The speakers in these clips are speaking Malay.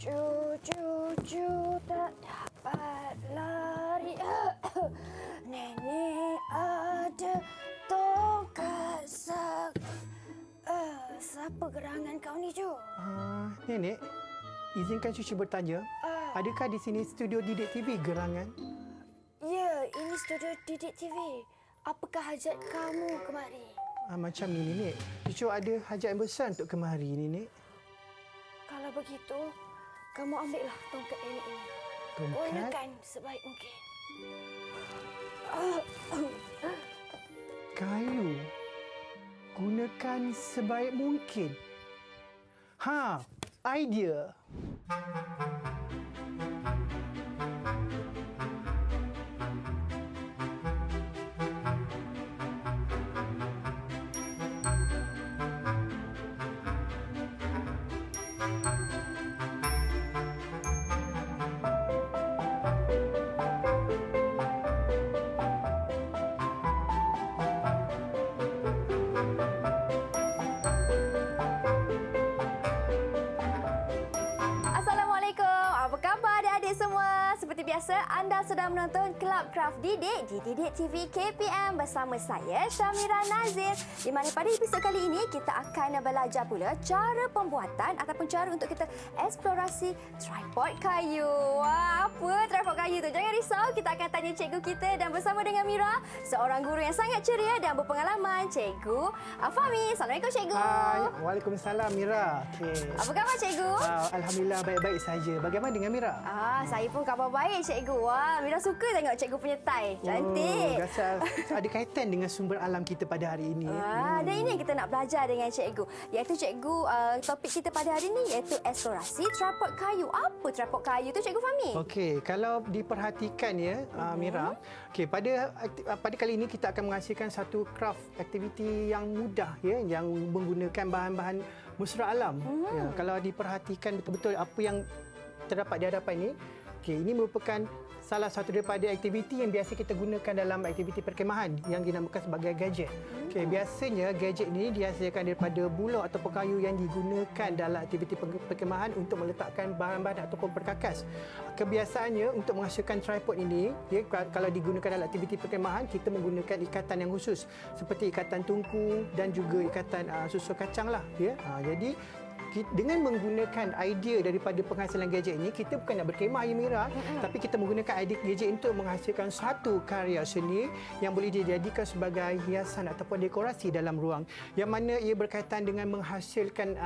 Cucu tak dapat lari. Nenek ada tongkat siapa gerangan kau ni, Cu? Nenek, izinkan cucu bertanya. Adakah di sini studio Didik TV Gerangan? Ya, ini studio Didik TV. Apakah hajat kamu kemari? Macam ni, Nenek. Cucu ada hajat yang besar untuk kemari, Nenek. Kalau begitu, kamu ambillah tongkat nenek ini. Tongkat? Gunakan sebaik mungkin. Kayu. Gunakan sebaik mungkin. Idea. Seperti biasa, anda sedang menonton Club Craft Didik di Didik TV KPM bersama saya, Syamira Nazir. Di mana pada episod kali ini, kita akan belajar pula cara pembuatan ataupun cara untuk kita eksplorasi tripod kayu. Wah, apa tripod kayu tu? Jangan risau, kita akan tanya cikgu kita dan bersama dengan Mira, seorang guru yang sangat ceria dan berpengalaman, Cikgu Fahmi. Assalamualaikum, Cikgu. Hai, Waalaikumsalam, Mira. Okay. Apa khabar, Cikgu? Alhamdulillah, baik-baik saja. Bagaimana dengan Mira? Saya pun khabar baik, Cikgu. Wah, Mira suka tengok Cikgu punya tie. Cantik. Rasa ada kaitan dengan sumber alam kita pada hari ini. Dan ini yang kita nak belajar dengan Cikgu. Iaitu Cikgu, topik kita pada hari ini iaitu eksplorasi tripod kayu. Apa tripod kayu tu, Cikgu Fahmi? Okey, kalau diperhatikan ya, Mira. Okey, pada kali ini kita akan menghasilkan satu craft aktiviti yang mudah ya, yang menggunakan bahan-bahan musra alam. Ya, kalau diperhatikan betul-betul apa yang terdapat di hadapan ini, ini merupakan salah satu daripada aktiviti yang biasa kita gunakan dalam aktiviti perkemahan yang dinamakan sebagai gadget. Biasanya gadget ini dihasilkan daripada bulok atau kayu yang digunakan dalam aktiviti perkemahan untuk meletakkan bahan-bahan ataupun perkakas. Kebiasaannya untuk menghasilkan tripod ini, kalau digunakan dalam aktiviti perkemahan, kita menggunakan ikatan yang khusus seperti ikatan tungku dan juga ikatan susu kacang lah. Jadi dengan menggunakan idea daripada penghasilan gadget ini, kita bukan nak berkemah ya, Mira, tapi kita menggunakan idea gadget untuk menghasilkan satu karya seni yang boleh dijadikan sebagai hiasan ataupun dekorasi dalam ruang, yang mana ia berkaitan dengan menghasilkan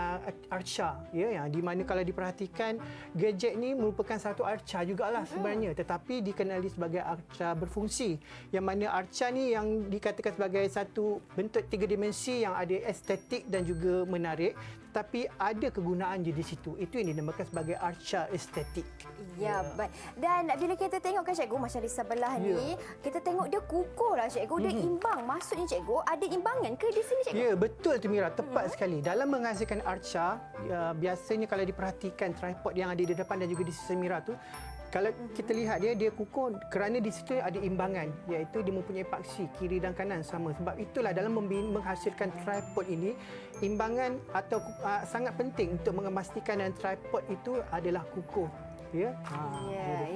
arca ya, di mana kalau diperhatikan gadget ini merupakan satu arca jugalah sebenarnya, tetapi dikenali sebagai arca berfungsi, yang mana arca ni yang dikatakan sebagai satu bentuk tiga dimensi yang ada estetik dan juga menarik, tapi ada kegunaan di situ. Itu yang dinamakan sebagai arca estetik. Ya, baik. Dan bila kita tengok kan, Cikgu, macam di sebelah ni, kita tengok dia kukuh lah, Cikgu. Dia imbang. Maksudnya, Cikgu, ada imbangan ke di sini, Cikgu? Ya, betul tu, Mira. Tepat sekali. Dalam menghasilkan arca, biasanya kalau diperhatikan tripod yang ada di depan dan juga di sisi Mira tu, kalau kita lihat dia kukuh kerana di situ ada imbangan, iaitu dia mempunyai paksi kiri dan kanan sama. Sebab itulah dalam menghasilkan tripod ini, imbangan atau sangat penting untuk memastikan dan tripod itu adalah kukuh.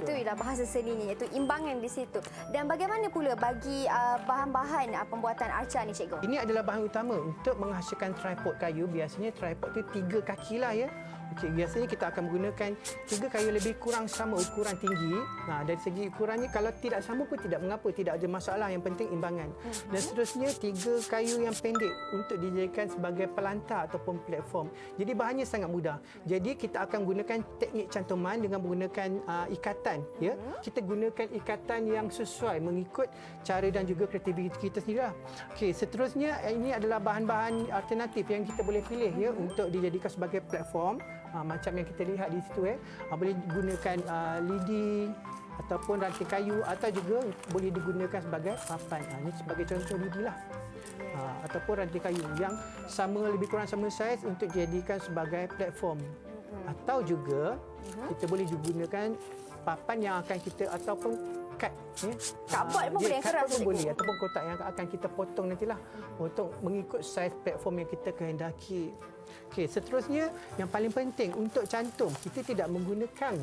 Itu ialah bahasa seninya, iaitu imbangan di situ. Dan bagaimana pula bagi bahan-bahan pembuatan arca ni, Cikgu? Ini adalah bahan utama untuk menghasilkan tripod kayu. Biasanya tripod itu 3 kaki lah ya. Biasanya kita akan menggunakan 3 kayu lebih kurang sama ukuran tinggi. Dari segi ukurannya, kalau tidak sama pun tidak mengapa, tidak ada masalah. Yang penting imbangan. Dan seterusnya 3 kayu yang pendek untuk dijadikan sebagai pelantar ataupun platform. Jadi bahannya sangat mudah. Jadi kita akan gunakan teknik cantuman dengan menggunakan ikatan. Ya, kita gunakan ikatan yang sesuai mengikut cara dan juga kreativiti kita sendiri. Seterusnya ini adalah bahan-bahan alternatif yang kita boleh pilih ya untuk dijadikan sebagai platform. Macam yang kita lihat di situ boleh digunakan lidi ataupun ranting kayu, atau juga boleh digunakan sebagai papan. Ini sebagai contoh lidi lah. Ataupun ranting kayu yang sama, lebih kurang sama saiz untuk dijadikan sebagai platform. Atau juga kita boleh digunakan papan yang akan kita ataupun kad. Cardboard pun boleh, kad pun boleh, ataupun kotak yang akan kita potong nantilah untuk mengikut saiz platform yang kita kehendaki. Okey, seterusnya yang paling penting untuk cantum, kita tidak menggunakan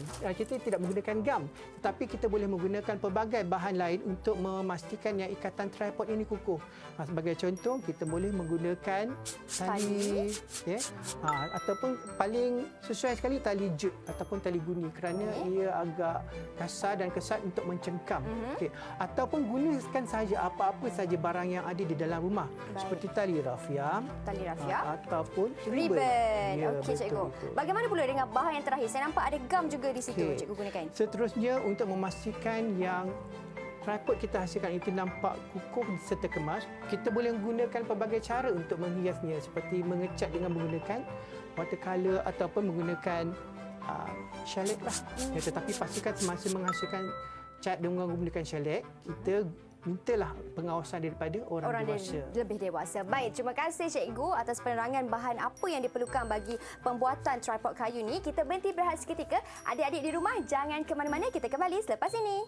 gam, tetapi kita boleh menggunakan pelbagai bahan lain untuk memastikan yang ikatan tripod ini kukuh. Sebagai contoh, kita boleh menggunakan tali ya. Ataupun paling sesuai sekali tali jut ataupun tali guni kerana ia agak kasar dan kesat untuk mencengkam. Okey, ataupun gunakan saja apa-apa saja barang yang ada di dalam rumah. Seperti tali rafia, ataupun ribbon. Ya, okey, cikgu. Bagaimana pula dengan bahan yang terakhir? Saya nampak ada gam juga di situ, cikgu gunakan. Seterusnya, untuk memastikan yang tripod kita hasilkan itu nampak kukuh serta kemas, kita boleh menggunakan pelbagai cara untuk menghiasnya, seperti mengecat dengan menggunakan watercolor ataupun menggunakan shellac lah. Tetapi pastikan semasa menghasilkan cat dengan menggunakan shellac, kita mintalah pengawasan daripada orang dewasa. Lebih dewasa. Baik, terima kasih cikgu atas penerangan bahan apa yang diperlukan bagi pembuatan tripod kayu ni. Kita berhenti berehat seketika. Adik-adik di rumah, jangan ke mana-mana. Kita kembali selepas ini.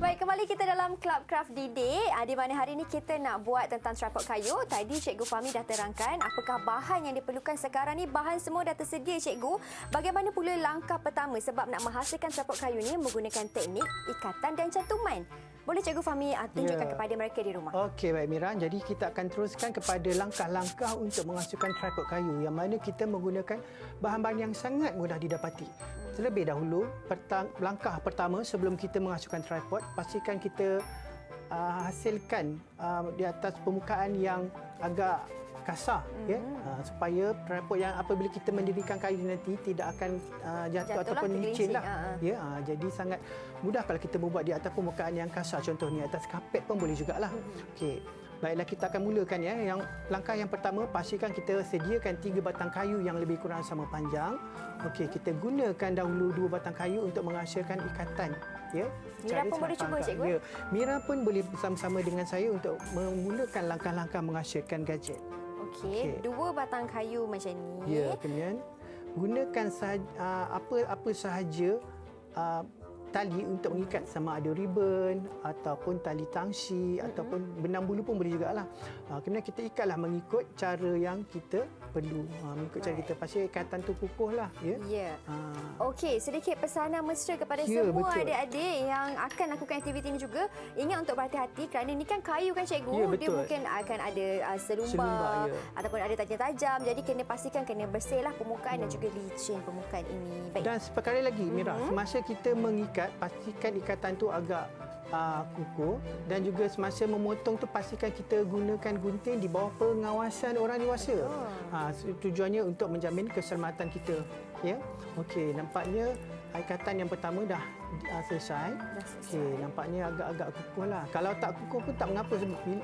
Baik, kembali kita dalam Club Craft Didik. Di mana hari ini kita nak buat tentang tripod kayu. Tadi Cikgu Fahmi dah terangkan apakah bahan yang diperlukan. Sekarang ni bahan semua dah tersedia, Cikgu. Bagaimana pula langkah pertama sebab nak menghasilkan tripod kayu ni menggunakan teknik ikatan dan cantuman? Boleh Cikgu Fahmi tunjukkan kepada mereka di rumah? Okey, baik Mira. Jadi kita akan teruskan kepada langkah-langkah untuk menghasilkan tripod kayu yang mana kita menggunakan bahan-bahan yang sangat mudah didapati. Terlebih dahulu, langkah pertama sebelum kita menghasilkan tripod, pastikan kita hasilkan di atas permukaan yang agak kasar, supaya tripod yang apabila kita mendirikan kayu nanti tidak akan jatuh ataupun licin lah. Jadi sangat mudah kalau kita membuat di atas permukaan yang kasar, contohnya atas kapet pun boleh jugalah. Okey. Baiklah, kita akan mulakan ya. Langkah yang pertama, pastikan kita sediakan 3 batang kayu yang lebih kurang sama panjang. Okey, kita gunakan dahulu 2 batang kayu untuk menghasilkan ikatan. Ya. Mira pun boleh cuba, cikgu. Ya. Mira pun boleh bersama-sama dengan saya untuk memulakan langkah-langkah menghasilkan gadget. Okey, 2 batang kayu macam ni. Ya, kemudian gunakan apa sahaja tali untuk mengikat, sama ada ribbon ataupun tali tangsi ataupun benang bulu pun boleh jugalah. Kemudian kita ikatlah mengikut cara yang kita perlu. Mengikut cara kita, pasti ikatan tu kukuhlah, ya. Okey, sedikit pesanan mesra kepada semua adik-adik yang akan lakukan aktiviti ini juga. Ingat untuk berhati-hati kerana ini kan kayu kan, cikgu. Dia mungkin akan ada selumbar ataupun ada tajam-tajam. Jadi kena pastikan kena bersihlah permukaan dan juga licin permukaan ini. Baik. Dan perkara lagi, Mira, semasa kita mengikat, pastikan ikatan tu agak kukuh, dan juga semasa memotong tu pastikan kita gunakan gunting di bawah pengawasan orang dewasa. Tujuannya untuk menjamin keselamatan kita. Ya. Okey, nampaknya ikatan yang pertama dah selesai. Okey, nampaknya agak-agak kukuh lah. Kalau tak kukuh pun tak mengapa,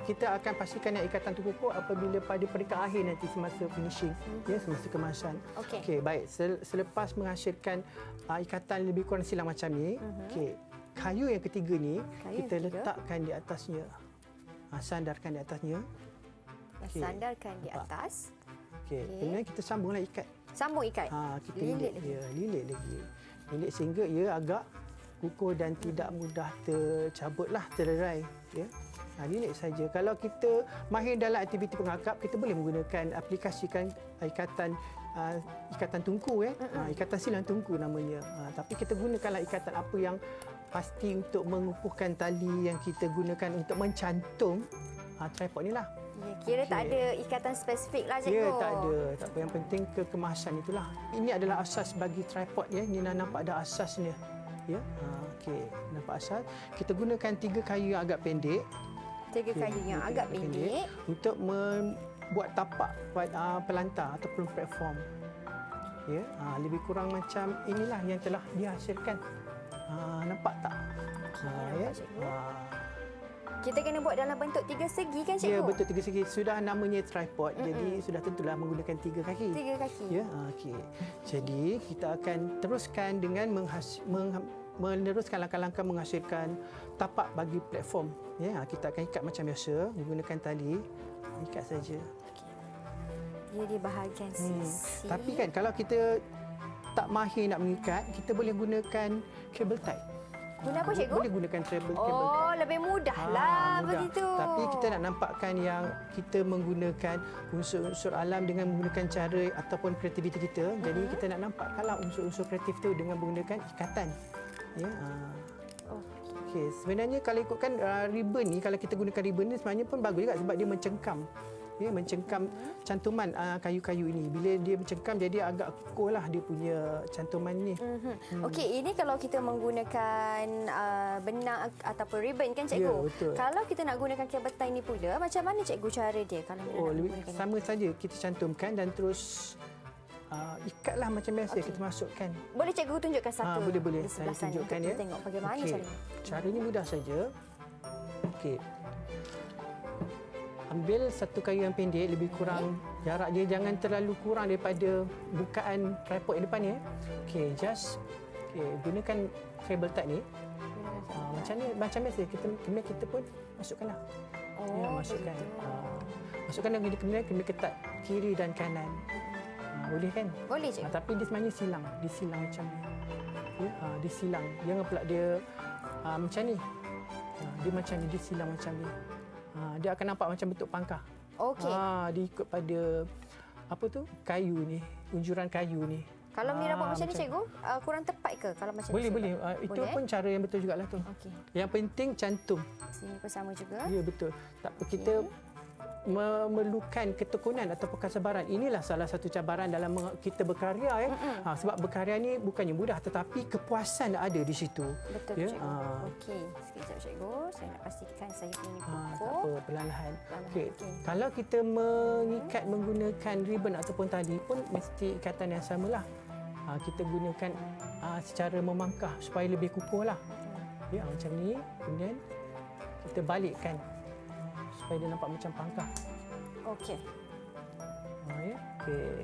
kita akan pastikan yang ikatan tu kukuh apabila pada peringkat akhir nanti semasa finishing, semasa kemasan. Okey, baik. Selepas menghasilkan ikatan lebih kurang silang macam ni, kayu yang ketiga ni kita letakkan di atasnya. Sandarkan di atasnya. Sandarkan di atas. Kemudian kita sambunglah ikat. Sambung ikat. Kita lilit lagi. Lilit sehingga ia agak kukuh dan tidak mudah tercabutlah, terlerai, ya. Lilit saja. Kalau kita mahir dalam aktiviti pengakap, kita boleh menggunakan aplikasikan ikatan tungku, ikatan silang tungku namanya. Tapi kita gunakanlah ikatan apa yang pasti untuk mengukuhkan tali yang kita gunakan untuk mencantum tripod ni lah. Kira tak ada ikatan spesifik lah, cikgu. Ya, tak ada. Tak apa, yang penting kekemasan itulah. Ini adalah asas bagi tripod, ya. Ni nampak ada asasnya. Ya. Okey, nampak asas. Kita gunakan 3 kayu yang agak pendek. 3 kayu yang agak pendek untuk membuat tapak pelantar ataupun platform. Ya, lebih kurang macam inilah yang telah dihasilkan. Nampak tak? Ya. Kita kena buat dalam bentuk 3 segi kan, cikgu? Ya, bentuk 3 segi. Sudah namanya tripod, jadi sudah tentulah menggunakan 3 kaki. 3 kaki. Ya, okey. Jadi kita akan teruskan dengan meneruskan langkah-langkah menghasilkan tapak bagi platform. Ya, kita akan ikat macam biasa menggunakan tali. Ikat saja. Dia di bahagian sisi. Tapi kan kalau kita tak mahir nak mengikat, kita boleh gunakan kabel tie. Guna apa, cikgu? Boleh gunakan kabel tie. Oh, lebih mudah lah mudah. begitu. Tapi kita nak nampakkan yang kita menggunakan unsur-unsur alam dengan menggunakan cara ataupun kreativiti kita. Jadi kita nak nampakkanlah unsur-unsur kreatif tu dengan menggunakan ikatan. Ya. Okey, sebenarnya kalau ikutkan ribbon ni, kalau kita gunakan ribbon ni sebenarnya pun bagus juga sebab dia mencengkam. Ya, mencengkam cantuman kayu-kayu ini. Bila dia mencengkam, jadi agak kukuh lah dia punya cantuman ni. Okey, ini kalau kita menggunakan benang ataupun ribbon kan, cikgu? Ya, betul. Kalau kita nak gunakan kabel tie ni pula, macam mana cikgu cara dia kalau nak menggunakan sama saja kita cantumkan dan terus ikatlah macam biasa. Kita masukkan. Boleh cikgu tunjukkan satu boleh. di sebelah Saya sana tunjukkan untuk ya. kita tengok bagaimana caranya. Caranya mudah saja. Okey. Ambil satu kayu yang pendek, lebih kurang jarak dia jangan terlalu kurang daripada bukaan tripod yang depan ni. Okey, gunakan kabel tie ni. Macam biasa kita pun masukkanlah. Masukkan. Masukkan dan kemudian ketat kiri dan kanan. Boleh kan? Boleh, cikgu. Tapi dia sebenarnya disilang macam ni. Ya, disilang. Jangan pula dia macam ni. Dia macam ni, disilang macam ni. Dia akan nampak macam bentuk pangkah. Okey. Dia ikut pada kayu ni, unjuran kayu ni. Kalau Mira buat macam ni, cikgu, kurang tepat ke kalau macam boleh, ni? boleh. Itu pun cara yang betul jugalah tu. Okey. Yang penting cantum. Sini pun sama juga. Ya, betul. Tak apa, kita memerlukan ketekunan ataupun kesabaran. Inilah salah satu cabaran dalam kita berkarya. Sebab berkarya ni bukannya mudah, tetapi kepuasan ada di situ. Betul, ya? cikgu. Okey, sekejap, cikgu. Saya nak pastikan saya punya kukuh. Tak apa, perlahan-lahan. Okey. Kalau kita mengikat menggunakan ribbon ataupun tali pun mesti ikatan yang samalah. Kita gunakan secara memangkah supaya lebih kukuh lah. Ya, macam ni. Kemudian kita balikkan supaya dia nampak macam pangkah. Okey. Ya. Okey.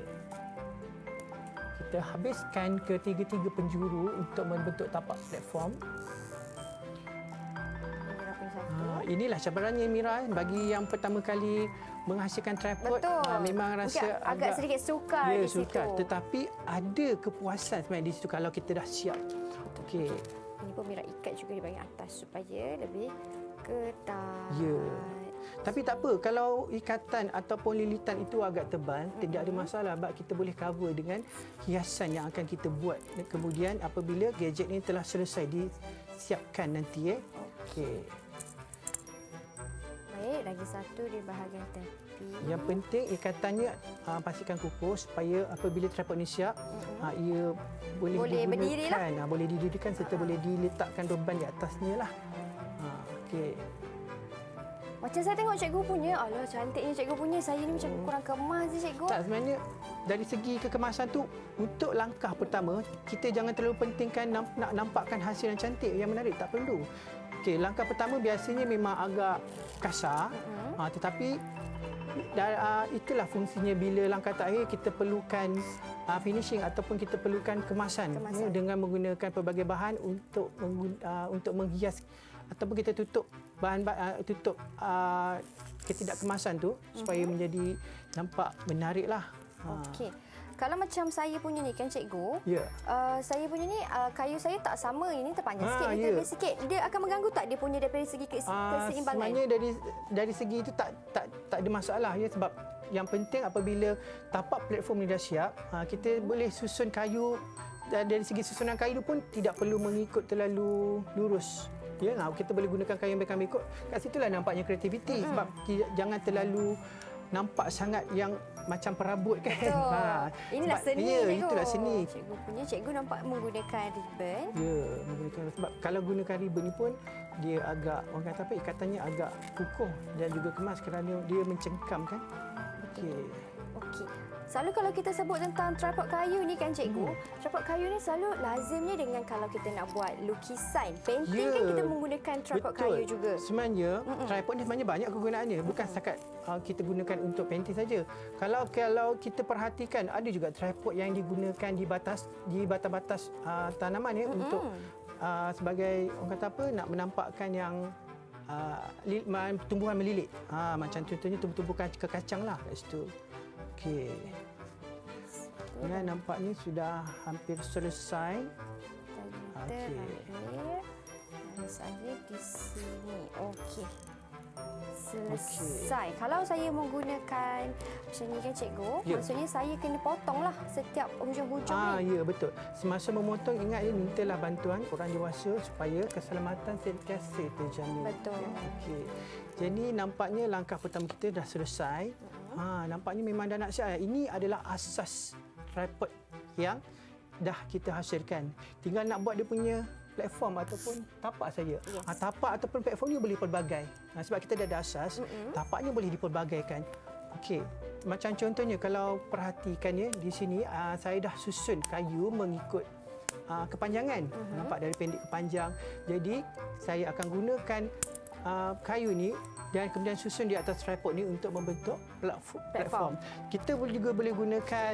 Kita habiskan ketiga-tiga penjuru untuk membentuk tapak platform. Inilah cabarannya, Mira, bagi yang pertama kali menghasilkan tripod. Memang rasa agak sedikit sukar di situ. Sukar. Tetapi ada kepuasan sebenarnya di situ kalau kita dah siap. Okey. Ini pun Mira ikat juga di bahagian atas supaya lebih ketat. Ya. Tapi tak apa, kalau ikatan ataupun lilitan itu agak tebal, tidak ada masalah sebab kita boleh cover dengan hiasan yang akan kita buat. Dan kemudian apabila gadget ini telah selesai disiapkan nanti. Okey. Baik, lagi satu di bahagian tepi. Yang penting ikatannya pastikan kukuh supaya apabila tripod ini siap, ia boleh digunakan. Boleh didirikan serta boleh diletakkan beban di atasnya lah. Okey. Macam saya tengok cikgu punya, alah cantiknya cikgu punya. Saya ni macam kurang kemas je, cikgu. Tak, sebenarnya dari segi kekemasan tu, untuk langkah pertama, kita jangan terlalu pentingkan nak nampakkan hasil yang cantik, yang menarik. Tak perlu. Okey, langkah pertama biasanya memang agak kasar, tetapi itulah fungsinya bila langkah terakhir kita perlukan finishing ataupun kita perlukan kemasan. Ya, dengan menggunakan pelbagai bahan untuk menghias ataupun kita tutup tutup ketidakkemasan tu supaya menjadi nampak menariklah. Okey. Kalau macam saya punya ni kan, cikgu, saya punya ni kayu saya tak sama. Ini terpanjang sikit, ini tebal sikit. Dia akan mengganggu tak dia punya dari segi keseimbangan? Sebenarnya dari segi itu tak ada masalah ya, sebab yang penting apabila tapak platform ni dah siap, kita boleh susun kayu. Dan dari segi susunan kayu pun tidak perlu mengikut terlalu lurus. Ya, kita boleh gunakan kayu yang berikut. Kat situlah nampaknya kreativiti sebab jangan terlalu nampak sangat yang macam perabot kan. Inilah seni, cikgu. Itulah seni. Cikgu nampak menggunakan ribbon. Ya, menggunakan sebab kalau gunakan ribbon ni pun dia agak, orang kata apa, ikatannya agak kukuh dan juga kemas kerana dia mencengkam kan. Okey. Selalu kalau kita sebut tentang tripod kayu ni kan, cikgu, tripod kayu ni selalu lazimnya dengan kalau kita nak buat lukisan, painting kan kita menggunakan tripod kayu juga. Sebenarnya tripod ni sebenarnya banyak kegunaannya, bukan setakat kita gunakan untuk painting saja. Kalau kita perhatikan ada juga tripod yang digunakan di batas-batas tanaman ya untuk sebagai orang kata apa, nak menampakkan yang tumbuhan melilit. Macam contohnya tumbuh-tumbuhan kekacang lah kat situ. Okey. Dan nampaknya sudah hampir selesai. Okey. Dan saya di sini. Okey. Selesai. Kalau saya menggunakan macam ni kan cikgu, maksudnya saya kena potonglah setiap hujung-hujung ni. Ya, betul. Semasa memotong ingat mintalah bantuan orang dewasa supaya keselamatan sentiasa terjamin. Betul. Okey. Jadi nampaknya langkah pertama kita dah selesai. Nampaknya memang dah nak siap. Ini adalah asas tripod yang dah kita hasilkan. Tinggal nak buat dia punya platform ataupun tapak saja. Yes. Tapak ataupun platform ni boleh pelbagai. Sebab kita dah ada asas, tapaknya boleh dipelbagaikan. Okey, macam contohnya kalau perhatikan ya di sini saya dah susun kayu mengikut kepanjangan. Nampak dari pendek ke panjang. Jadi saya akan gunakan kayu ni dan kemudian susun di atas tripod ni untuk membentuk platform. Kita juga boleh gunakan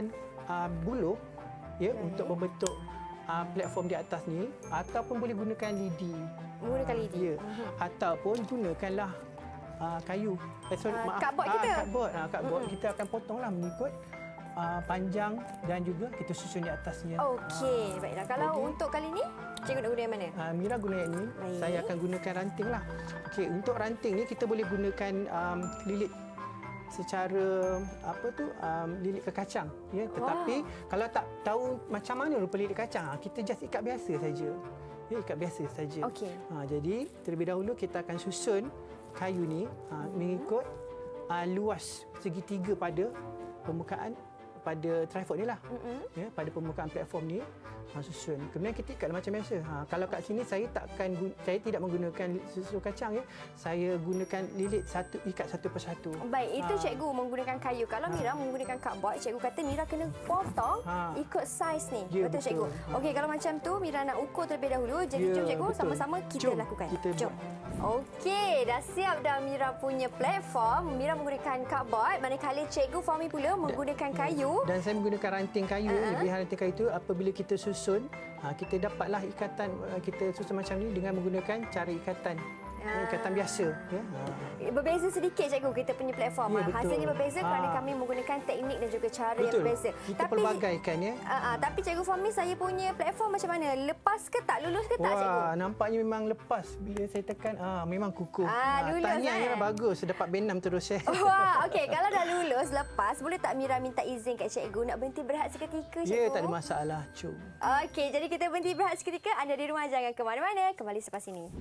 buluh ya untuk membentuk platform di atas ni, ataupun boleh gunakan lidi. Menggunakan lidi. Ya. Ataupun gunakanlah kayu. Cardboard kita. Cardboard kita akan potonglah mengikut panjang dan juga kita susun di atasnya. Okey, baiklah. Kalau untuk kali ni, cikgu nak guna yang mana? Mira guna yang ni. Baik. Saya akan gunakan ranting lah. Okey, untuk ranting ni kita boleh gunakan lilit secara lilit ke kacang ya, tetapi kalau tak tahu macam mana rupa lilit kacang, kita just ikat biasa saja. Ya, ikat biasa saja. Okey. Jadi terlebih dahulu kita akan susun kayu ni mengikut luas segitiga pada permukaan pada tripod ni lah. Ya, pada permukaan platform ni susun. Kemudian kita ikatlah macam biasa. Kalau kat sini saya tidak menggunakan susu kacang ya. Saya gunakan lilit ikat satu persatu. Baik, itu cikgu menggunakan kayu. Kalau Mira menggunakan cardboard, cikgu kata Mira kena potong ikut saiz ni. Ya, betul cikgu? Okey, kalau macam tu Mira nak ukur terlebih dahulu. Jadi jom cikgu sama-sama kita lakukan. Jom. Okey, dah siap dah Mira punya platform. Mira menggunakan cardboard, manakala cikgu Fahmi pula menggunakan kayu. Dan saya menggunakan ranting kayu. Lebihan ranting kayu itu apabila kita susun, kita dapatlah ikatan, kita susun macam ni dengan menggunakan cara ikatan. Ikatan biasa. Ya. Berbeza sedikit cikgu kita punya platform. Ya, hasilnya berbeza kerana kami menggunakan teknik dan juga cara yang berbeza. Kita pelbagaikan ya. Tapi cikgu Fahmi, saya punya platform macam mana? Lepas ke tak? Lulus ke tak cikgu? Nampaknya memang lepas. Bila saya tekan, memang kukuh. Lulus Tahniah bagus. Dapat B6 terus ya. Wah, okey. Kalau dah lulus, lepas, boleh tak Mira minta izin kat cikgu nak berhenti berehat seketika cikgu? Ya, tak ada masalah. Cuk. Okey, jadi kita berhenti berehat seketika. Anda di rumah jangan ke mana-mana. Kembali selepas ini.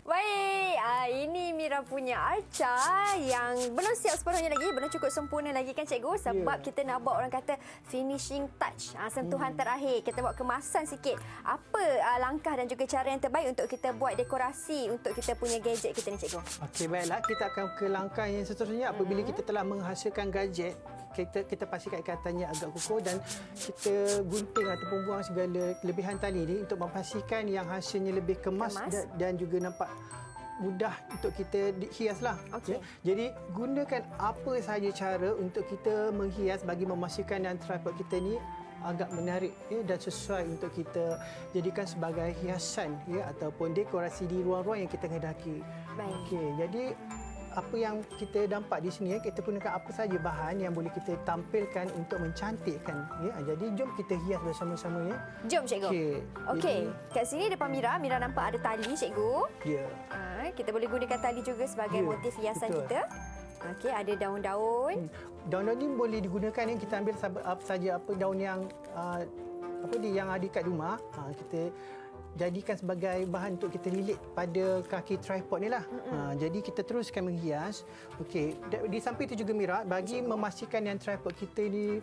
Baik, ini Mira punya arca yang belum siap separuhnya lagi, belum cukup sempurna lagi kan cikgu, sebab kita nak buat orang kata finishing touch, sentuhan terakhir. Kita buat kemasan sikit. Apa langkah dan juga cara yang terbaik untuk kita buat dekorasi untuk kita punya gadget kita ni cikgu? Okey, baiklah, kita akan ke langkah yang seterusnya. Apabila kita telah menghasilkan gadget, kita pastikan ikatannya agak kukuh dan kita gunting ataupun buang segala kelebihan tali ini untuk memastikan yang hasilnya lebih kemas. Dan juga nampak mudah untuk kita hiaslah. Okey. Ya. Jadi gunakan apa sahaja cara untuk kita menghias bagi memastikan dan tripod kita ni agak menarik ya, dan sesuai untuk kita jadikan sebagai hiasan ya, ataupun dekorasi di ruang-ruang yang kita hendaki. Baik. Okey, jadi apa yang kita nampak di sini, kita gunakan apa saja bahan yang boleh kita tampilkan untuk mencantikkan. Ya. Jadi jom kita hias bersama-sama. Ya. Jom cikgu. Okey. Kat sini depan Mira nampak ada tali cikgu. Ya. Kita boleh gunakan tali juga sebagai motif hiasan kita. Okey, ada daun-daun. Daun-daun ni boleh digunakan yang kita ambil apa saja daun yang yang ada kat rumah. Kita jadikan sebagai bahan untuk kita lilit pada kaki tripod ni lah. Jadi kita teruskan menghias. Okey, di samping itu juga Mira, bagi memastikan yang tripod kita ni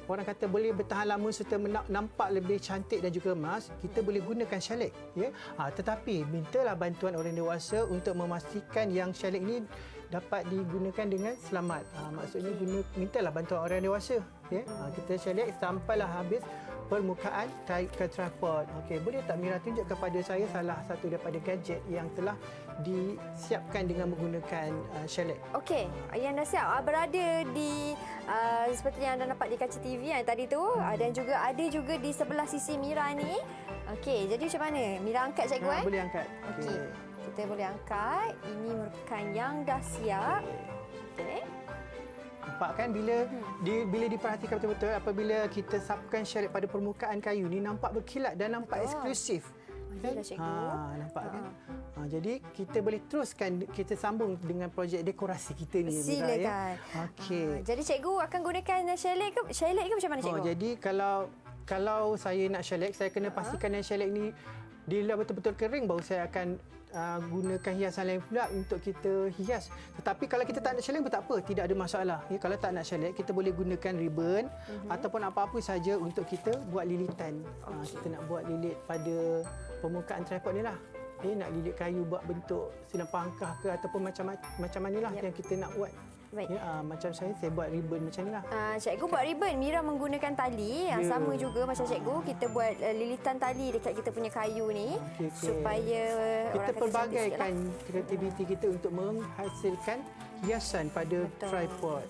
orang kata boleh bertahan lama serta nampak lebih cantik dan juga emas, kita boleh gunakan shellac ya. Tetapi mintalah bantuan orang dewasa untuk memastikan yang shellac ini dapat digunakan dengan selamat. Maksudnya mintalah bantuan orang dewasa. Ya. Kita select sampailah habis permukaan ke tripod. Okey, boleh tak Mira tunjuk kepada saya salah satu daripada gadget yang telah disiapkan dengan menggunakan shellac? Okey, yang dah siap berada di seperti yang anda nampak di kaca TV yang tadi tu, dan juga ada juga di sebelah sisi Mira ni. Okey, jadi macam mana? Mira angkat cikgu Boleh angkat. Okey. Kita boleh angkat. Ini merupakan yang dah siap. Okey. Nampak kan bila diperhatikan betul-betul apabila kita sapkan shellac pada permukaan kayu ni nampak berkilat dan nampak eksklusif. Kan? Nampak kan? Jadi kita boleh teruskan, kita sambung dengan projek dekorasi kita ni. Silakan. Ya? Okey. Jadi cikgu akan gunakan shellac ke macam mana cikgu? Jadi kalau saya nak shellac, saya kena pastikan yang shellac ni dia betul-betul kering baru saya akan gunakan hiasan lain pula untuk kita hias. Tetapi kalau kita tak nak shellac pun tak apa, tidak ada masalah. Ya, kalau tak nak shellac, kita boleh gunakan ribbon ataupun apa-apa saja untuk kita buat lilitan. Kita nak buat lilit pada permukaan tripod ni lah. Nak lilit kayu buat bentuk silang pangkah ke ataupun macam manilah yang kita nak buat. Baik. Ya, macam saya buat ribbon macam ni lah. Cikgu buat ribbon, Mira menggunakan tali yang sama juga macam cikgu. Kita buat lilitan tali dekat kita punya kayu ni supaya kita pelbagaikan kreativiti kita untuk menghasilkan hiasan pada tripod.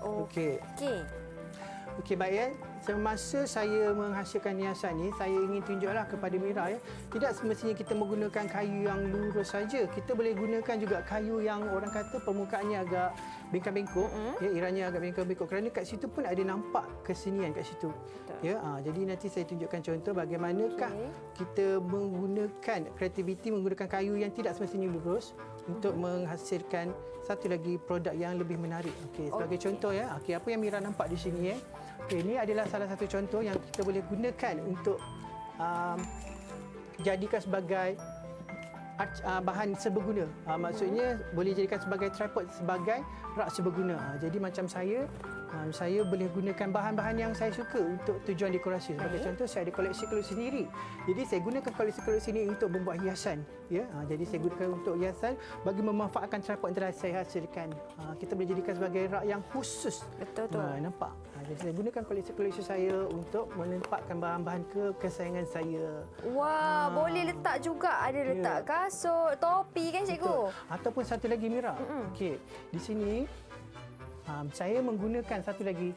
Okey, baik ya. Semasa saya menghasilkan hiasan ni, saya ingin tunjuklah kepada Mira ya. Tidak semestinya kita menggunakan kayu yang lurus saja. Kita boleh gunakan juga kayu yang orang kata permukaannya agak bengkak-bengkok, ya, iranya agak bengkak-bengkok kerana kat situ pun ada nampak kesenian kat situ. Ya, jadi nanti saya tunjukkan contoh bagaimanakah kita menggunakan kreativiti menggunakan kayu yang tidak semestinya lurus untuk menghasilkan satu lagi produk yang lebih menarik. Okey, sebagai contoh ya. Okey, apa yang Mira nampak di sini ini adalah salah satu contoh yang kita boleh gunakan untuk jadikan sebagai bahan seberguna. Maksudnya boleh jadikan sebagai tripod, sebagai rak seberguna. Jadi macam saya boleh gunakan bahan-bahan yang saya suka untuk tujuan dekorasi. Sebagai contoh, saya ada koleksi-koleksi sendiri. Jadi saya gunakan koleksi-koleksi ini untuk membuat hiasan. Ya, jadi saya gunakan untuk hiasan bagi memanfaatkan tripod yang telah saya hasilkan. Kita boleh jadikan sebagai rak yang khusus. Betul tu. Nampak? Jadi saya gunakan koleksi-koleksi saya untuk menempatkan bahan-bahan kesayangan saya. Wah, boleh letak juga. Ada letak kasut, topi kan cikgu? Betul. Ataupun satu lagi Mira. Okey, di sini saya menggunakan satu lagi.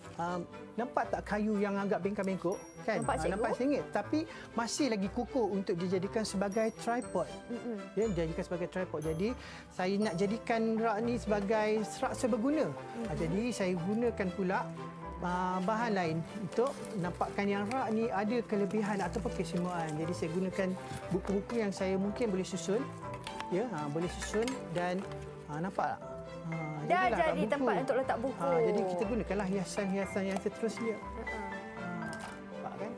Nampak tak kayu yang agak bengkak-bengkok? Kan? Nampak sengit. Tapi masih lagi kukuh untuk dijadikan sebagai tripod. Ya, dijadikan sebagai tripod. Jadi, saya nak jadikan rak ni sebagai rak seberguna. Jadi, saya gunakan pula bahan lain untuk nampakkan yang rak ni ada kelebihan ataupun keistimewaan. Jadi, saya gunakan buku-buku yang saya mungkin boleh susun. Ya, boleh susun dan nampak tak? Dah jadi tempat untuk letak buku. Jadi kita gunakanlah hiasan-hiasan yang seterusnya. Nampak kan?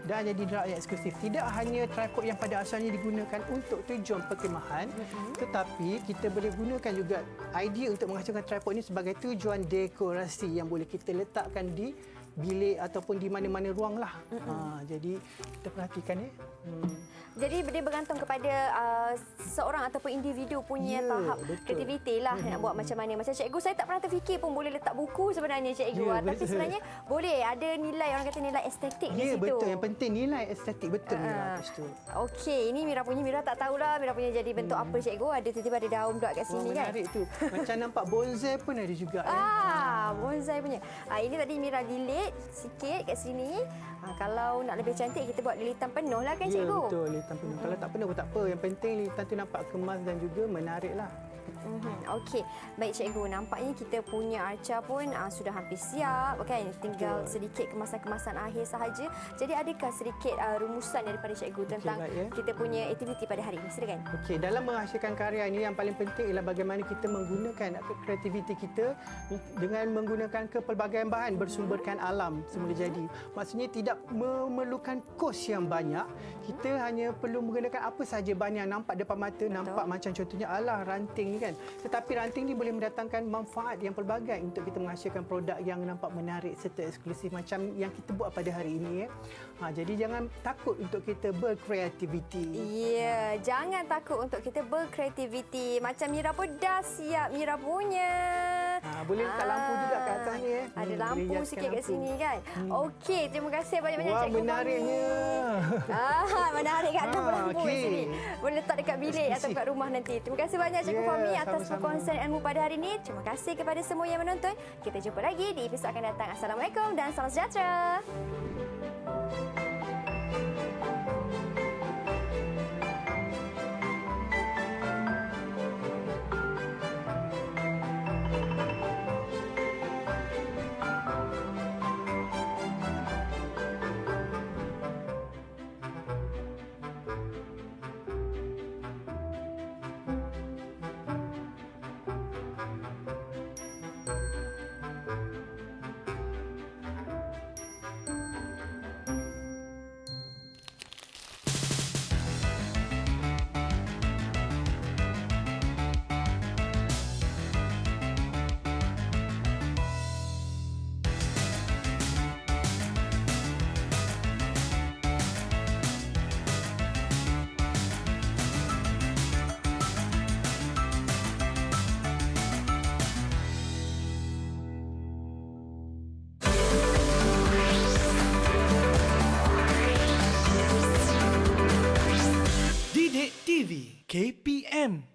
Dan jadi rak yang eksklusif. Tidak hanya tripod yang pada asalnya digunakan untuk tujuan perkhemahan, tetapi kita boleh gunakan juga idea untuk menghasilkan tripod ini sebagai tujuan dekorasi yang boleh kita letakkan di bilik ataupun di mana-mana ruang lah. Jadi kita perhatikan ya. Jadi dia bergantung kepada seorang ataupun individu punya tahap kreativiti lah nak buat macam mana. Macam cikgu, saya tak pernah terfikir pun boleh letak buku sebenarnya cikgu. Tapi sebenarnya boleh ada nilai, orang kata nilai estetik di situ. Ya, betul. Yang penting nilai estetik betul Mira. Okey, ini Mira punya. Mira tak tahulah Mira punya jadi bentuk apa cikgu. Ada tiba-tiba ada daun pula kat sini kan. Menarik tu. Macam nampak bonsai pun ada juga. Bonsai punya. Ini tadi Mira lilit sikit kat sini. Kalau nak lebih cantik, kita buat lilitan penuh lah kan cikgu? Ya, betul. Lilitan penuh. Kalau tak penuh pun tak apa. Yang penting lilitan tu nampak kemas dan juga menarik lah. Okey, baik cikgu. Nampaknya kita punya arca pun sudah hampir siap, kan? Tinggal sedikit kemasan-kemasan akhir sahaja. Jadi adakah sedikit rumusan daripada cikgu tentang kita punya aktiviti pada hari ini? Silakan. Okey, dalam menghasilkan karya ini yang paling penting ialah bagaimana kita menggunakan kreativiti kita dengan menggunakan kepelbagaian bahan bersumberkan alam semula jadi. Maksudnya tidak memerlukan kos yang banyak. Kita hanya perlu menggunakan apa saja bahan yang nampak depan mata, nampak macam contohnya ranting ni kan. kan. Tetapi ranting ni boleh mendatangkan manfaat yang pelbagai untuk kita menghasilkan produk yang nampak menarik serta eksklusif macam yang kita buat pada hari ini. Jadi jangan takut untuk kita berkreativiti. Ya, jangan takut untuk kita berkreativiti. Macam Mira pun dah siap Mira punya. Boleh letak lampu juga kat atas ni. Ada lampu sikit kat sini kan. Okey, terima kasih banyak-banyak Wah, Cikgu menariknya. Fahmi. Menarik kan lampu kat okey. sini. Boleh letak dekat bilik atau kat rumah nanti. Terima kasih banyak Cikgu Fahmi atas sama-sama. perkongsian ilmu pada hari ini. Terima kasih kepada semua yang menonton. Kita jumpa lagi di episod akan datang. Assalamualaikum dan salam sejahtera. Didik TV KPM